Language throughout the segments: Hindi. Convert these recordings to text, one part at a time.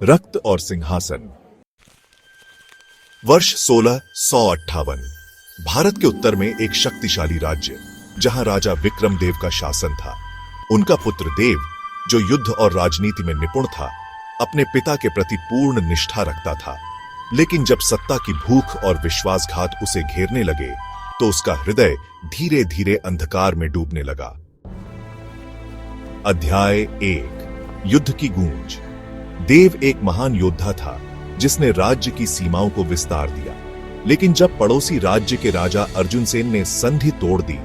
रक्त और सिंहासन। वर्ष 1658। भारत के उत्तर में एक शक्तिशाली राज्य जहां राजा विक्रमदेव का शासन था। उनका पुत्र देव, जो युद्ध और राजनीति में निपुण था, अपने पिता के प्रति पूर्ण निष्ठा रखता था। लेकिन जब सत्ता की भूख और विश्वासघात उसे घेरने लगे तो उसका हृदय धीरे धीरे अंधकार में डूबने लगा। अध्याय 1। युद्ध की गूंज। देव एक महान योद्धा था जिसने राज्य की सीमाओं को विस्तार दिया। लेकिन जब पड़ोसी राज्य के राजा अर्जुन सेन ने संधि तोड़ दी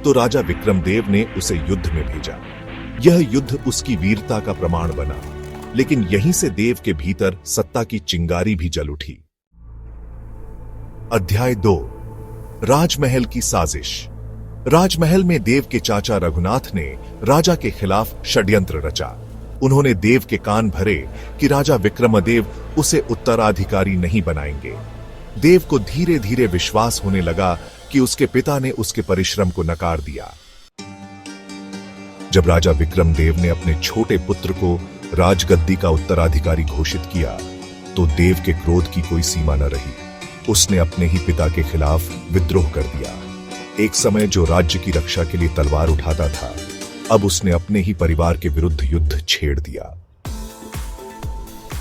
तो राजा विक्रमदेव ने उसे युद्ध में भेजा। यह युद्ध उसकी वीरता का प्रमाण बना, लेकिन यहीं से देव के भीतर सत्ता की चिंगारी भी जल उठी। अध्याय 2। राजमहल की साजिश। राजमहल में देव के चाचा रघुनाथ ने राजा के खिलाफ षड्यंत्र रचा। उन्होंने देव के कान भरे कि राजा विक्रमदेव उसे उत्तराधिकारी नहीं बनाएंगे। देव को धीरे धीरे विश्वास होने लगा कि उसके पिता ने उसके परिश्रम को नकार दिया। जब राजा विक्रमदेव ने अपने छोटे पुत्र को राजगद्दी का उत्तराधिकारी घोषित किया तो देव के क्रोध की कोई सीमा न रही। उसने अपने ही पिता के खिलाफ विद्रोह कर दिया। एक समय जो राज्य की रक्षा के लिए तलवार उठाता था, अब उसने अपने ही परिवार के विरुद्ध युद्ध छेड़ दिया।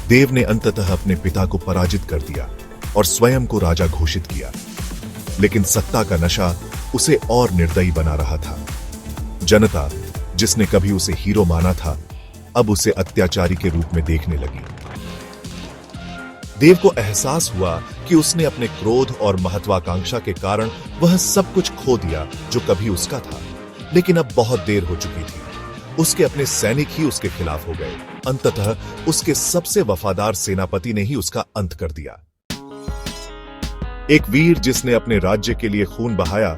देव ने अंततः अपने पिता को पराजित कर दिया और स्वयं को राजा घोषित किया। लेकिन सत्ता का नशा उसे और निर्दयी बना रहा था। जनता, जिसने कभी उसे हीरो माना था, अब उसे अत्याचारी के रूप में देखने लगी। देव को एहसास हुआ कि उसने अपने क्रोध और महत्वाकांक्षा के कारण वह सब कुछ खो दिया जो कभी उसका था। लेकिन अब बहुत देर हो चुकी थी। उसके अपने सैनिक ही उसके खिलाफ हो गए। अंततः उसके सबसे वफादार सेनापति ने ही उसका अंत कर दिया। एक वीर जिसने अपने राज्य के लिए खून बहाया,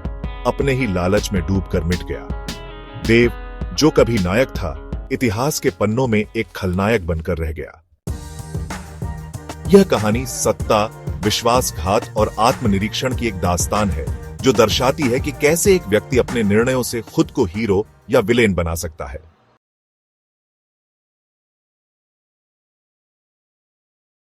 अपने ही लालच में डूबकर मिट गया। देव, जो कभी नायक था, इतिहास के पन्नों में एक खलनायक बनकर रह गया। यह कहानी सत्ता, विश्वासघात और आत्मनिरीक्षण की एक दास्तान है जो दर्शाती है कि कैसे एक व्यक्ति अपने निर्णयों से खुद को हीरो या विलेन बना सकता है।